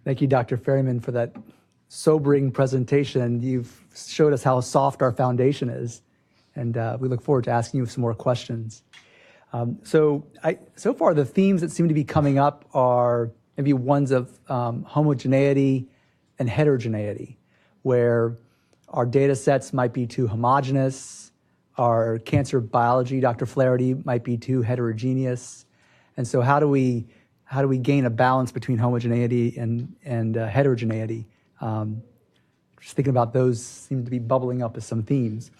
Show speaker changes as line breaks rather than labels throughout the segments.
Thank you, Dr. Ferryman, for that sobering presentation. You've showed us how soft our foundation is, and we look forward to asking you some more questions. So far, the themes that seem to be coming up are maybe ones of homogeneity and heterogeneity, where our data sets might be too homogeneous, our cancer biology, Dr. Flaherty, might be too heterogeneous. And so how do we gain a balance between homogeneity and heterogeneity? Just thinking about those seem to be bubbling up as some themes.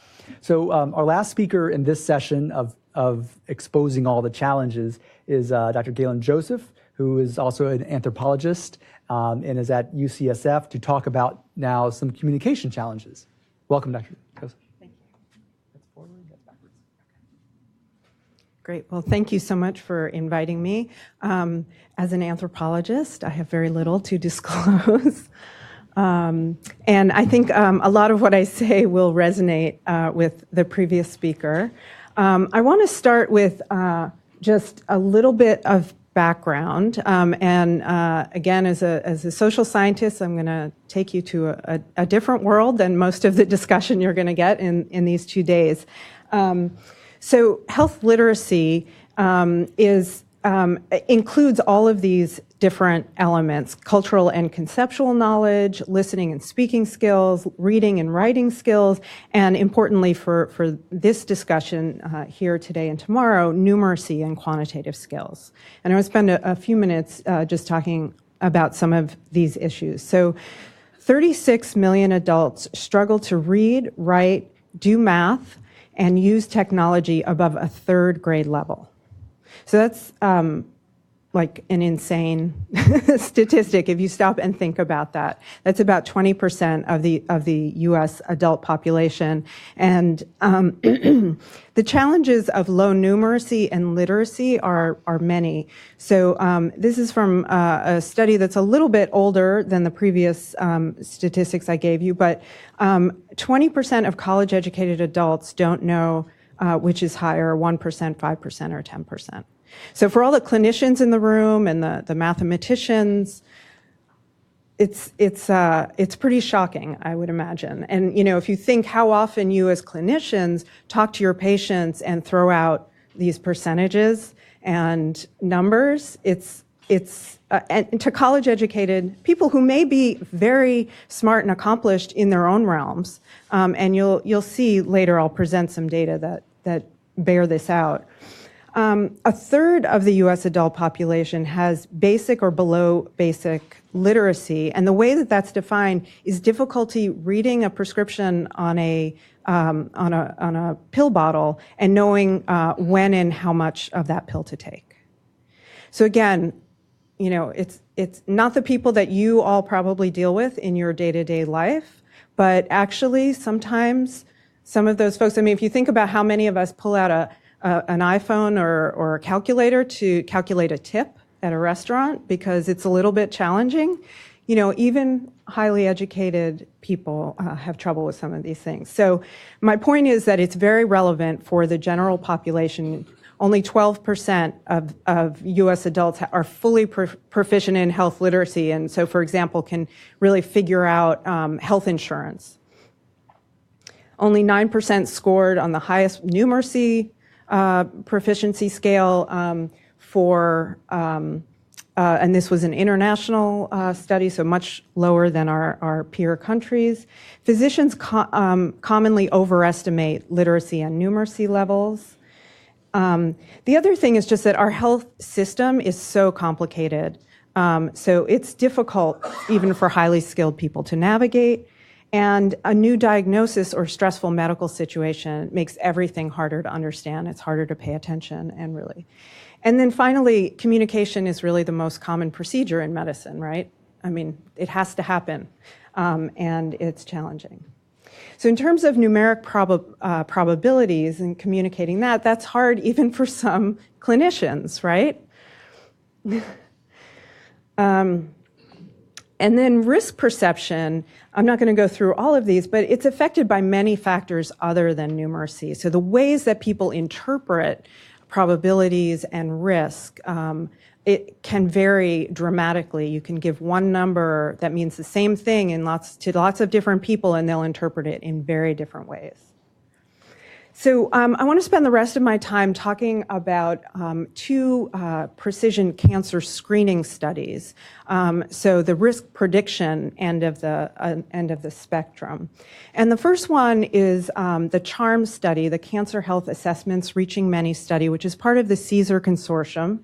So our last speaker in this session of exposing all the challenges is Dr. Galen Joseph, who is also an anthropologist and is at UCSF to talk about now some communication challenges. Welcome, Dr. Joseph.
Thank you. That's forward, that's backwards. Okay. Great. Well, thank you so much for inviting me. As an anthropologist, I have very little to disclose. And I think a lot of what I say will resonate with the previous speaker. I want to start with just a little bit of background. Again, as a social scientist, I'm going to take you to a different world than most of the discussion you're going to get in these 2 days. So health literacy includes all of these different elements: cultural and conceptual knowledge, listening and speaking skills, reading and writing skills, and importantly for this discussion here today and tomorrow, numeracy and quantitative skills. And I will spend a few minutes just talking about some of these issues. So 36 million adults struggle to read, write, do math, and use technology above a 3rd grade level. So that's like an insane statistic if you stop and think about that. That's about 20% of the U.S. adult population. And the challenges of low numeracy and literacy are many. So this is from a study that's a little bit older than the previous statistics I gave you, but 20% of college-educated adults don't know which is higher, 1%, 5%, or 10%. So for all the clinicians in the room and the mathematicians, it's pretty shocking, I would imagine. And if you think how often you as clinicians talk to your patients and throw out these percentages and numbers, and to college-educated people who may be very smart and accomplished in their own realms, and you'll see later I'll present some data that bear this out. A third of the U.S. adult population has basic or below basic literacy, and the way that that's defined is difficulty reading a prescription on a pill bottle and knowing when and how much of that pill to take. So again, it's not the people that you all probably deal with in your day-to-day life, but actually sometimes some of those folks. I mean, if you think about how many of us pull out an iPhone or a calculator to calculate a tip at a restaurant because it's a little bit challenging. Even highly educated people have trouble with some of these things. So my point is that it's very relevant for the general population. Only 12% of U.S. adults are fully proficient in health literacy, and so, for example, can really figure out health insurance. Only 9% scored on the highest numeracy proficiency scale and this was an international study, so much lower than our peer countries. Physicians commonly overestimate literacy and numeracy levels. The other thing is just that our health system is so complicated, so it's difficult even for highly skilled people to navigate. And a new diagnosis or stressful medical situation makes everything harder to understand. It's harder to pay attention And then finally, communication is really the most common procedure in medicine, right? I mean, it has to happen, and it's challenging. So in terms of numeric probabilities and communicating that's hard even for some clinicians, right? And then risk perception, I'm not going to go through all of these, but it's affected by many factors other than numeracy. So the ways that people interpret probabilities and risk it can vary dramatically. You can give one number that means the same thing to lots of different people, and they'll interpret it in very different ways. So I want to spend the rest of my time talking about two precision cancer screening studies. So the risk prediction end of the spectrum. And the first one is the CHARM study, the Cancer Health Assessments Reaching Many study, which is part of the CSER consortium.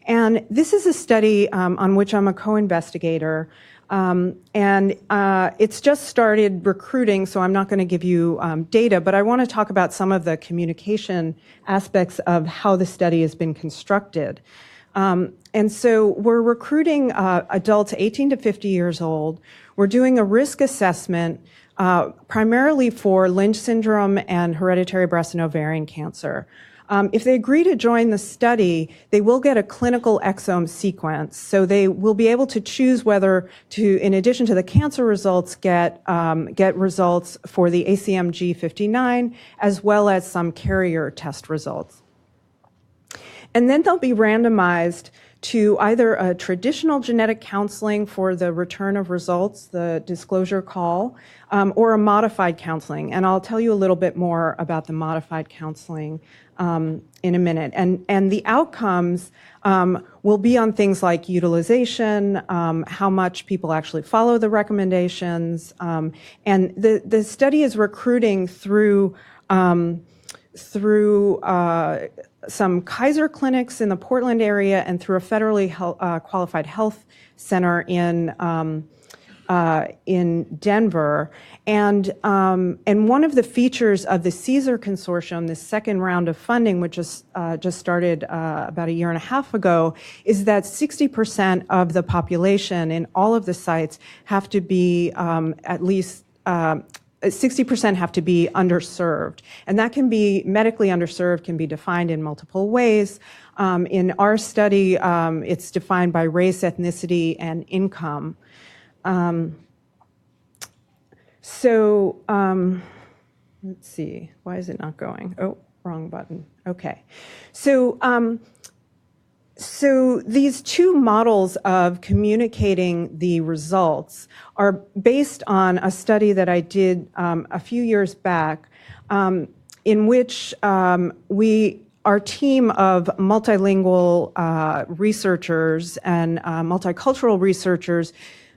And this is a study on which I'm a co-investigator. It's just started recruiting, so I'm not going to give you data, but I want to talk about some of the communication aspects of how the study has been constructed. And so we're recruiting adults 18 to 50 years old. We're doing a risk assessment primarily for Lynch syndrome and hereditary breast and ovarian cancer. If they agree to join the study, they will get a clinical exome sequence. So they will be able to choose whether to, in addition to the cancer results, get results for the ACMG59, as well as some carrier test results. And then they'll be randomized to either a traditional genetic counseling for the return of results, the disclosure call, or a modified counseling. And I'll tell you a little bit more about the modified counseling in a minute. And the outcomes will be on things like utilization, how much people actually follow the recommendations. And the study is recruiting through some Kaiser clinics in the Portland area and through a federally qualified health center in Denver. And one of the features of the CSER consortium, this second round of funding, which just started about a year and a half ago, is that 60% of the population in all of the sites have to be at least 60% have to be underserved. And that can be, medically underserved can be defined in multiple ways. In our study, it's defined by race, ethnicity, and income. Let's see, why is it not going? Oh, wrong button. Okay. So these two models of communicating the results are based on a study that I did a few years back, in which our team of multilingual researchers and multicultural researchers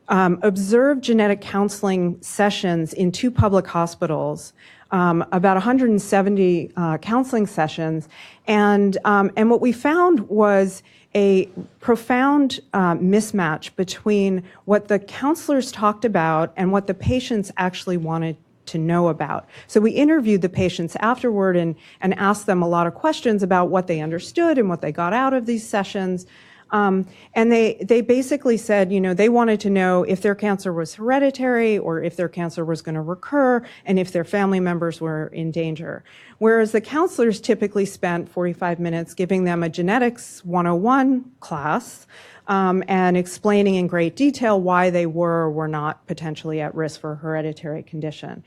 observed genetic counseling sessions in two public hospitals, about 170 counseling sessions, and what we found was a profound mismatch between what the counselors talked about and what the patients actually wanted to know about. So we interviewed the patients afterward and asked them a lot of questions about what they understood and what they got out of these sessions. And they basically said, they wanted to know if their cancer was hereditary or if their cancer was going to recur and if their family members were in danger. Whereas the counselors typically spent 45 minutes giving them a genetics 101 class and explaining in great detail why they were or were not potentially at risk for a hereditary condition.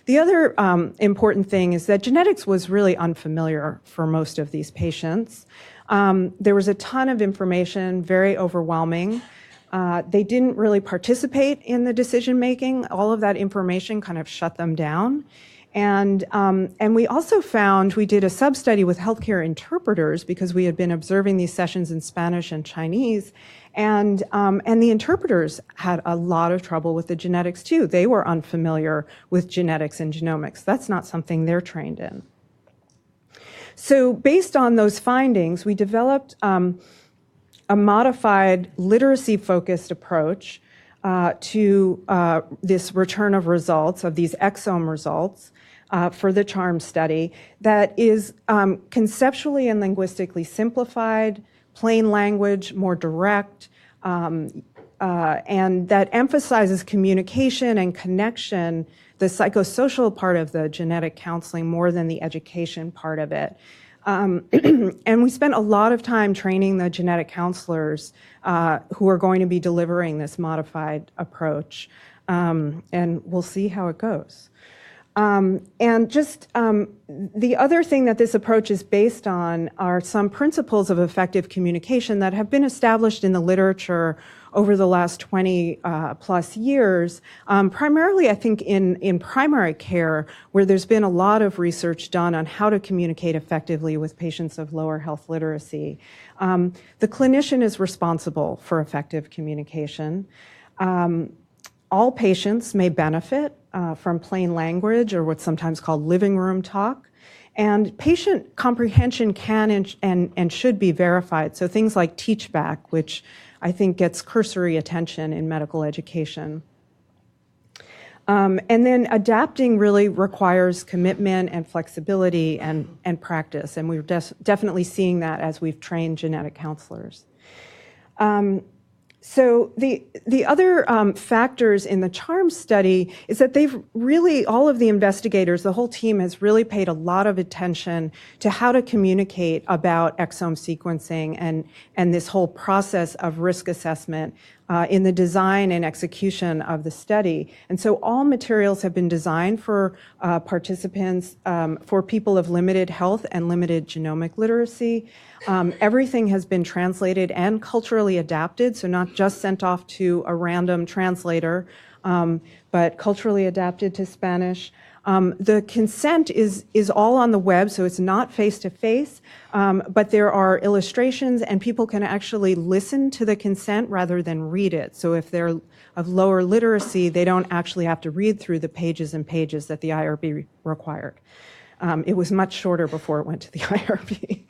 The other important thing is that genetics was really unfamiliar for most of these patients. There was a ton of information, very overwhelming. They didn't really participate in the decision making. All of that information kind of shut them down. And we also found, we did a sub-study with healthcare interpreters because we had been observing these sessions in Spanish and Chinese. And the interpreters had a lot of trouble with the genetics too. They were unfamiliar with genetics and genomics. That's not something they're trained in. So based on those findings, we developed a modified literacy-focused approach to this return of results, of these exome results for the CHARM study that is conceptually and linguistically simplified, plain language, more direct, and that emphasizes communication and connection, the psychosocial part of the genetic counseling more than the education part of it. And we spent a lot of time training the genetic counselors who are going to be delivering this modified approach. And we'll see how it goes. And just the other thing that this approach is based on are some principles of effective communication that have been established in the literature over the last 20 plus years, primarily I think in primary care, where there's been a lot of research done on how to communicate effectively with patients of lower health literacy. The clinician is responsible for effective communication. All patients may benefit from plain language or what's sometimes called living room talk. And patient comprehension can and should be verified. So things like teach back, which I think gets cursory attention in medical education. And then adapting really requires commitment and flexibility and practice. And we're definitely seeing that as we've trained genetic counselors. So the other factors in the CHARM study is that all of the investigators, the whole team has really paid a lot of attention to how to communicate about exome sequencing and this whole process of risk assessment in the design and execution of the study. And so all materials have been designed for participants, for people of limited health and limited genomic literacy. Everything has been translated and culturally adapted, so not just sent off to a random translator, but culturally adapted to Spanish. The consent is all on the web, so it's not face-to-face, but there are illustrations and people can actually listen to the consent rather than read it. So if they're of lower literacy, they don't actually have to read through the pages and pages that the IRB required. It was much shorter before it went to the IRB.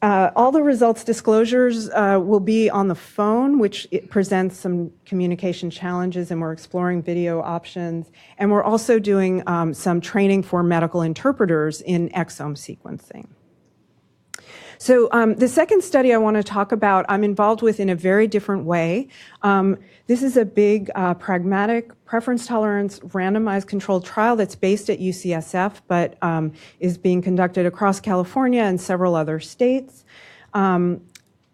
All the results disclosures will be on the phone, which presents some communication challenges, and we're exploring video options. And we're also doing some training for medical interpreters in exome sequencing. So the second study I want to talk about, I'm involved with in a very different way. This is a big pragmatic preference tolerance randomized controlled trial that's based at UCSF, but is being conducted across California and several other states. I'm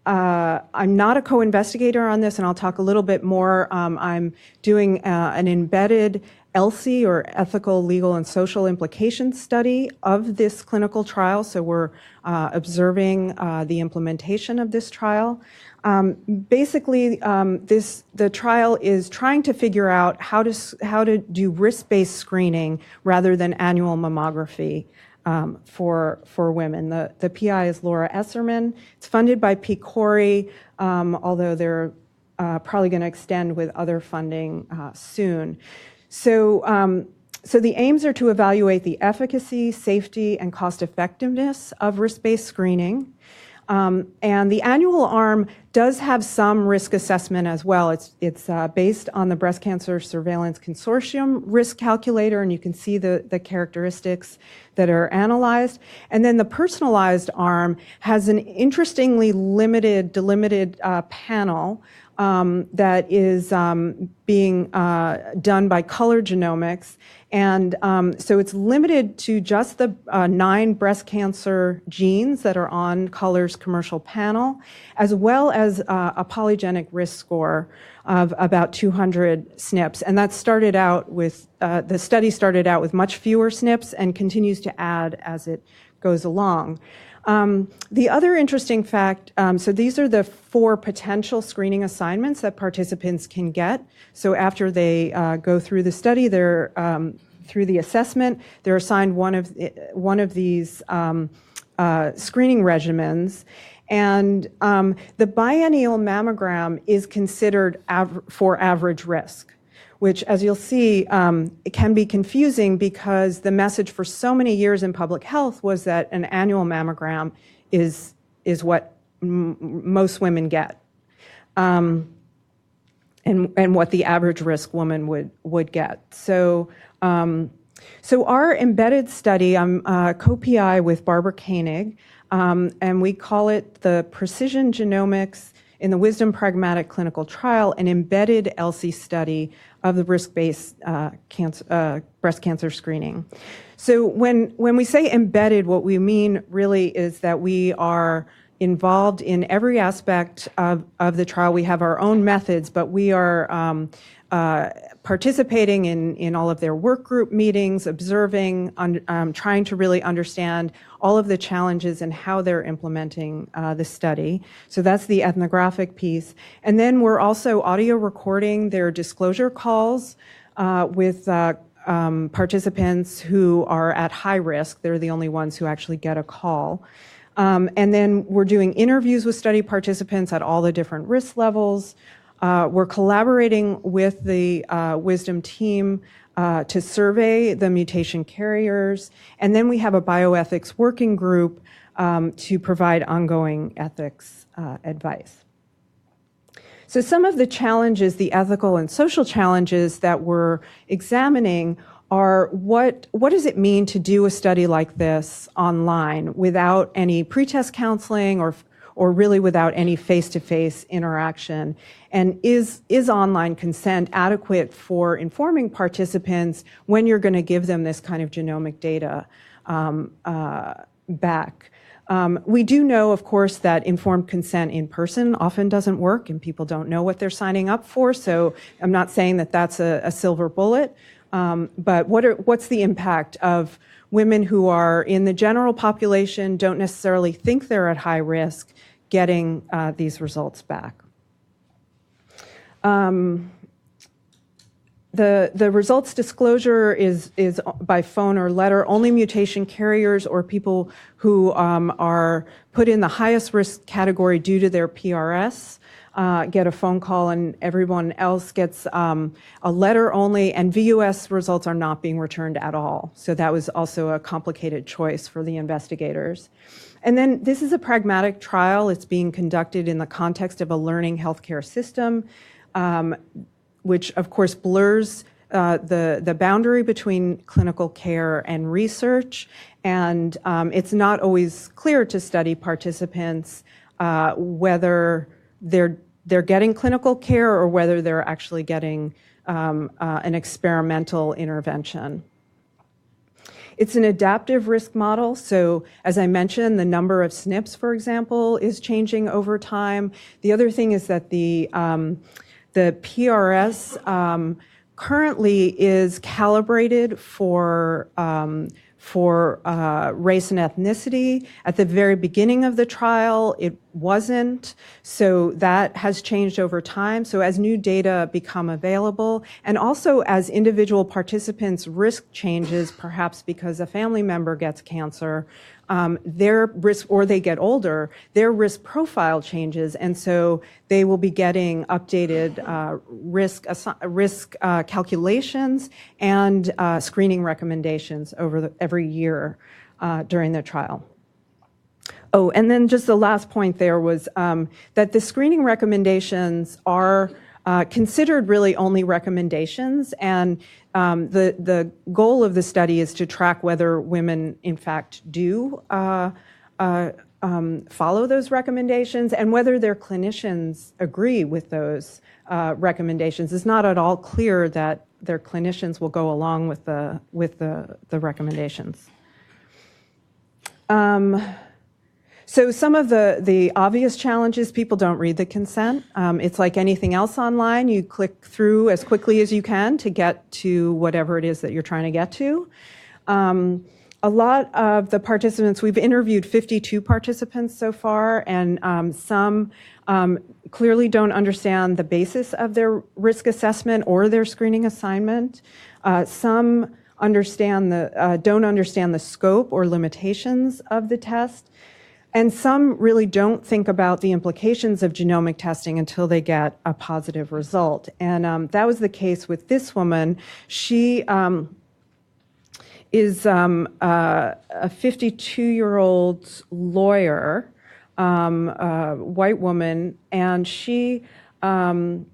not a co-investigator on this, and I'll talk a little bit more. I'm doing an embedded ELSI, or ethical, legal, and social implications study of this clinical trial. So we're observing the implementation of this trial. Basically, the trial is trying to figure out how to do risk-based screening rather than annual mammography for women. The PI is Laura Esserman. It's funded by PCORI, although they're probably going to extend with other funding soon. So the aims are to evaluate the efficacy, safety, and cost-effectiveness of risk-based screening. And the annual arm does have some risk assessment as well. It's based on the Breast Cancer Surveillance Consortium risk calculator, and you can see the characteristics that are analyzed. And then the personalized arm has an interestingly delimited panel that is being done by color genomics. And so it's limited to just the 9 breast cancer genes that are on Color's commercial panel, as well as a polygenic risk score of about 200 SNPs. And that started out with, the study started out with much fewer SNPs and continues to add as it goes along. The other interesting fact, so these are the 4 potential screening assignments that participants can get. So after they go through the study, they're through the assessment, they're assigned one of these screening regimens. And the biennial mammogram is considered for average risk, which, as you'll see, it can be confusing because the message for so many years in public health was that an annual mammogram is what most women get, and what the average risk woman would get. So our embedded study, I'm co-PI with Barbara Koenig, and we call it the Precision Genomics in the Wisdom Pragmatic Clinical Trial, an embedded ELSI study of the risk-based breast cancer screening. So when we say embedded, what we mean really is that we are involved in every aspect of the trial. We have our own methods, but we are participating in all of their work group meetings, observing, trying to really understand all of the challenges and how they're implementing the study. So that's the ethnographic piece. And then we're also audio recording their disclosure calls with participants who are at high risk. They're the only ones who actually get a call. And then we're doing interviews with study participants at all the different risk levels. We're collaborating with the Wisdom team to survey the mutation carriers. And then we have a bioethics working group to provide ongoing ethics advice. So some of the challenges, the ethical and social challenges that we're examining are what does it mean to do a study like this online without any pretest counseling or really without any face-to-face interaction? And is online consent adequate for informing participants when you're going to give them this kind of genomic data back? We do know, of course, that informed consent in person often doesn't work and people don't know what they're signing up for. So I'm not saying that that's a silver bullet, but what's the impact of women who are in the general population, don't necessarily think they're at high risk, getting these results back? The results disclosure is by phone or letter. Only mutation carriers or people who are put in the highest risk category due to their PRS get a phone call, and everyone else gets a letter only, and VUS results are not being returned at all. So that was also a complicated choice for the investigators. And then this is a pragmatic trial. It's being conducted in the context of a learning healthcare system, which of course blurs the boundary between clinical care and research. And it's not always clear to study participants whether they're getting clinical care or whether they're actually getting an experimental intervention. It's an adaptive risk model. So as I mentioned, the number of SNPs, for example, is changing over time. The other thing is that the PRS currently is calibrated for race and ethnicity. At the very beginning of the trial, it wasn't. So that has changed over time. So as new data become available, and also as individual participants' risk changes, perhaps because a family member gets cancer, their risk, or they get older, their risk profile changes, and so they will be getting updated risk calculations and screening recommendations every year during the trial. Oh, and then just the last point there was that the screening recommendations are considered really only recommendations, and the goal of the study is to track whether women in fact do follow those recommendations and whether their clinicians agree with those recommendations. It's not at all clear that their clinicians will go along with the recommendations. So some of the obvious challenges, people don't read the consent. It's like anything else online. You click through as quickly as you can to get to whatever it is that you're trying to get to. A lot of the participants, we've interviewed 52 participants so far, and some clearly don't understand the basis of their risk assessment or their screening assignment. Some don't understand the scope or limitations of the test. And some really don't think about the implications of genomic testing until they get a positive result. And that was the case with this woman. She is a 52-year-old lawyer, white woman, and she said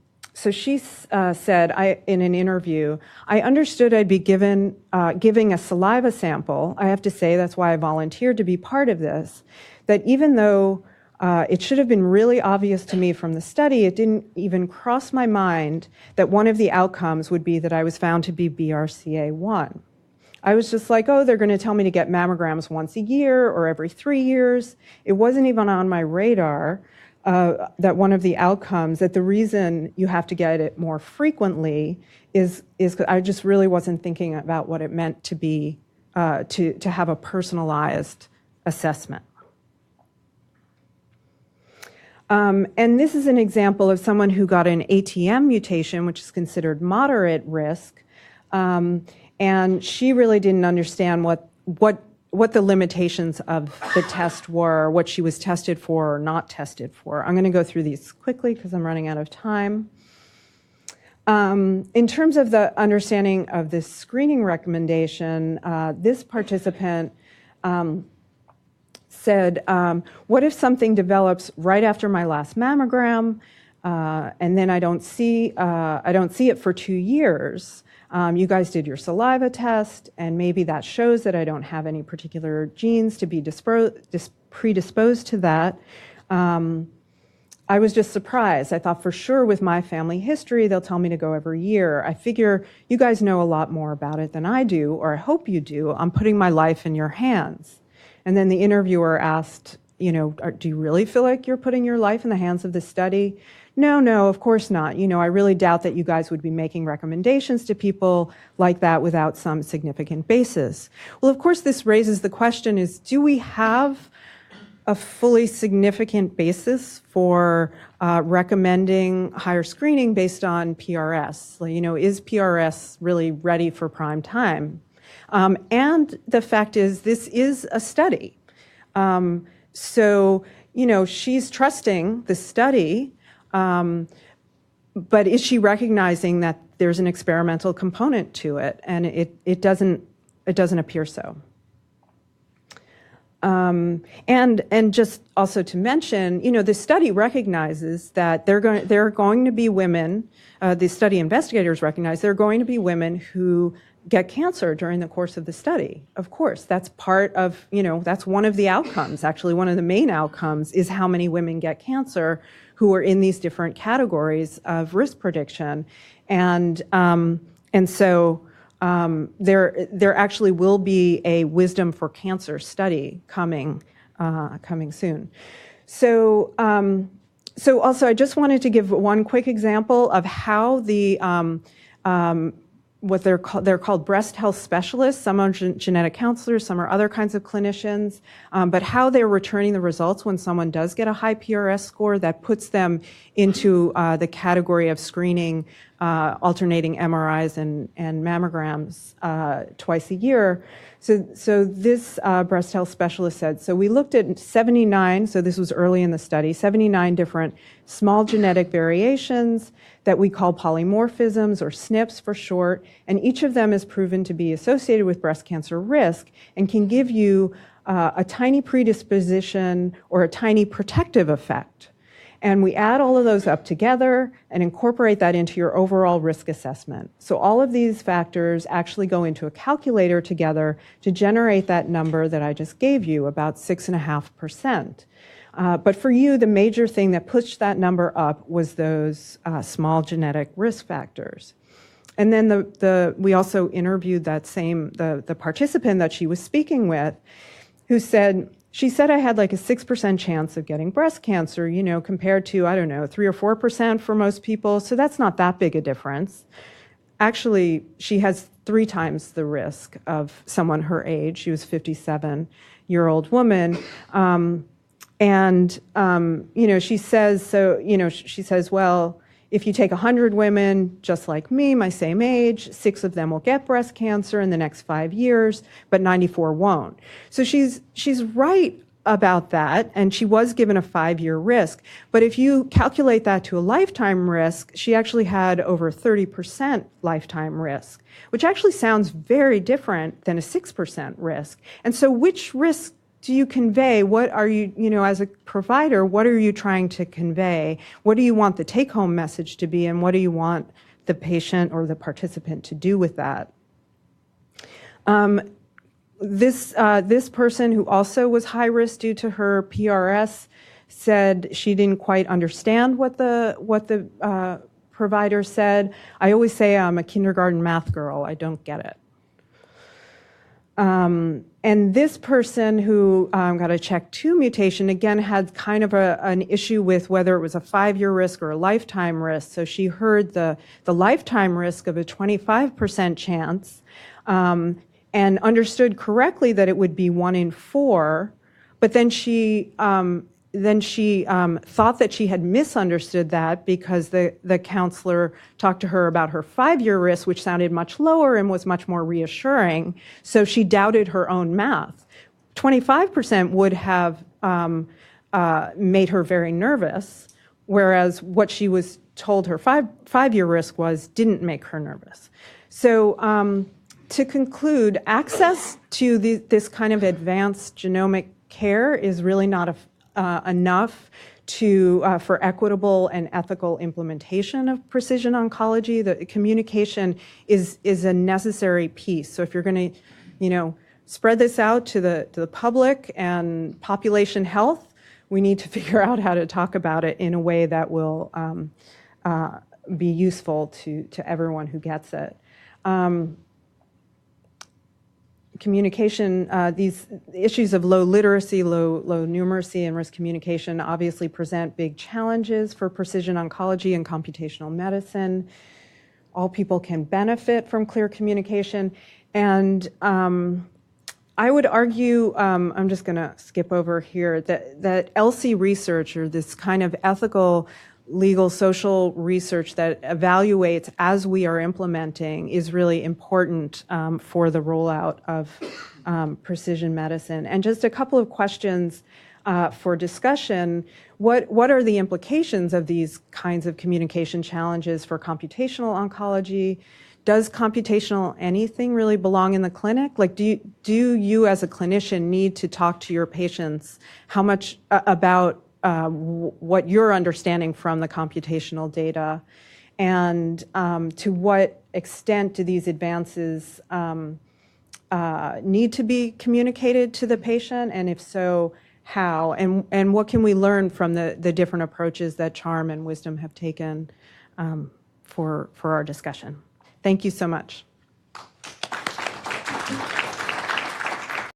in an interview, I understood I'd be giving a saliva sample. I have to say that's why I volunteered to be part of this. That even though it should have been really obvious to me from the study, it didn't even cross my mind that one of the outcomes would be that I was found to be BRCA1. I was just like, oh, they're going to tell me to get mammograms once a year or every 3 years. It wasn't even on my radar that one of the outcomes, that the reason you have to get it more frequently is I just really wasn't thinking about what it meant to be, to have a personalized assessment. And this is an example of someone who got an ATM mutation, which is considered moderate risk. And she really didn't understand what the limitations of the test were, what she was tested for or not tested for. I'm going to go through these quickly because I'm running out of time. In terms of the understanding of this screening recommendation, this participant said, what if something develops right after my last mammogram, and then I don't see it for 2 years? You guys did your saliva test, and maybe that shows that I don't have any particular genes to be predisposed to that. I was just surprised. I thought for sure with my family history, they'll tell me to go every year. I figure you guys know a lot more about it than I do, or I hope you do. I'm putting my life in your hands. And then the interviewer asked, do you really feel like you're putting your life in the hands of the study? No, of course not. I really doubt that you guys would be making recommendations to people like that without some significant basis. Well, of course, this raises the question is, do we have a fully significant basis for recommending higher screening based on PRS? Is PRS really ready for prime time? And the fact is, this is a study. So, she's trusting the study, but is she recognizing that there's an experimental component to it? And it doesn't appear so. And just also to mention, the study recognizes that there are going to be women, the study investigators recognize there are going to be women who get cancer during the course of the study. Of course, that's part of, that's one of the outcomes. Actually, one of the main outcomes is how many women get cancer who are in these different categories of risk prediction. And so there actually will be a Wisdom for Cancer study coming soon. So also, I just wanted to give one quick example of how the what they're called breast health specialists. Some are genetic counselors, some are other kinds of clinicians, but how they're returning the results when someone does get a high PRS score that puts them into the category of screening alternating MRIs and mammograms twice a year. So this breast health specialist said, so we looked at 79, so this was early in the study, 79 different small genetic variations that we call polymorphisms, or SNPs for short, and each of them is proven to be associated with breast cancer risk and can give you a tiny predisposition or a tiny protective effect. And we add all of those up together and incorporate that into your overall risk assessment. So all of these factors actually go into a calculator together to generate that number that I just gave you, about 6.5%. But for you, the major thing that pushed that number up was those small genetic risk factors. And then we also interviewed the participant that she was speaking with, who said, she said I had like a 6% chance of getting breast cancer, compared to, 3 or 4% for most people. So that's not that big a difference. Actually, she has 3 times the risk of someone her age. She was a 57-year-old woman. She says, well, if you take 100 women just like me, my same age, 6 of them will get breast cancer in the next 5 years, but 94 won't. So she's right about that, and she was given a 5-year risk. But if you calculate that to a lifetime risk, she actually had over 30% lifetime risk, which actually sounds very different than a 6% risk. And so which risk do you convey? What are you, as a provider, what are you trying to convey? What do you want the take-home message to be, and what do you want the patient or the participant to do with that? This person, who also was high risk due to her PRS, said she didn't quite understand what the provider said. I always say I'm a kindergarten math girl. I don't get it. And this person who got a check 2 mutation, again, had kind of an issue with whether it was a 5-year risk or a lifetime risk. So she heard the lifetime risk of a 25% chance, and understood correctly that it would be 1 in 4, but then she thought that she had misunderstood that because the counselor talked to her about her 5-year risk, which sounded much lower and was much more reassuring. So she doubted her own math. 25% would have made her very nervous, whereas what she was told her 5-year risk was didn't make her nervous. So to conclude, access to this kind of advanced genomic care is really not enough for equitable and ethical implementation of precision oncology. The communication is a necessary piece. So if you're going to, spread this out to the public and population health, we need to figure out how to talk about it in a way that will be useful to everyone who gets it. Communication, these issues of low literacy, low numeracy, and risk communication obviously present big challenges for precision oncology and computational medicine. All people can benefit from clear communication. And I would argue, I'm just going to skip over here, that LC research, or this kind of ethical, legal, social research that evaluates as we are implementing, is really important for the rollout of precision medicine. And just a couple of questions for discussion. What are the implications of these kinds of communication challenges for computational oncology? Does computational anything really belong in the clinic? Like, do you as a clinician need to talk to your patients how much about what you're understanding from the computational data, and to what extent do these advances need to be communicated to the patient, and if so, how? And what can we learn from the different approaches that Charm and Wisdom have taken for our discussion? Thank you so much.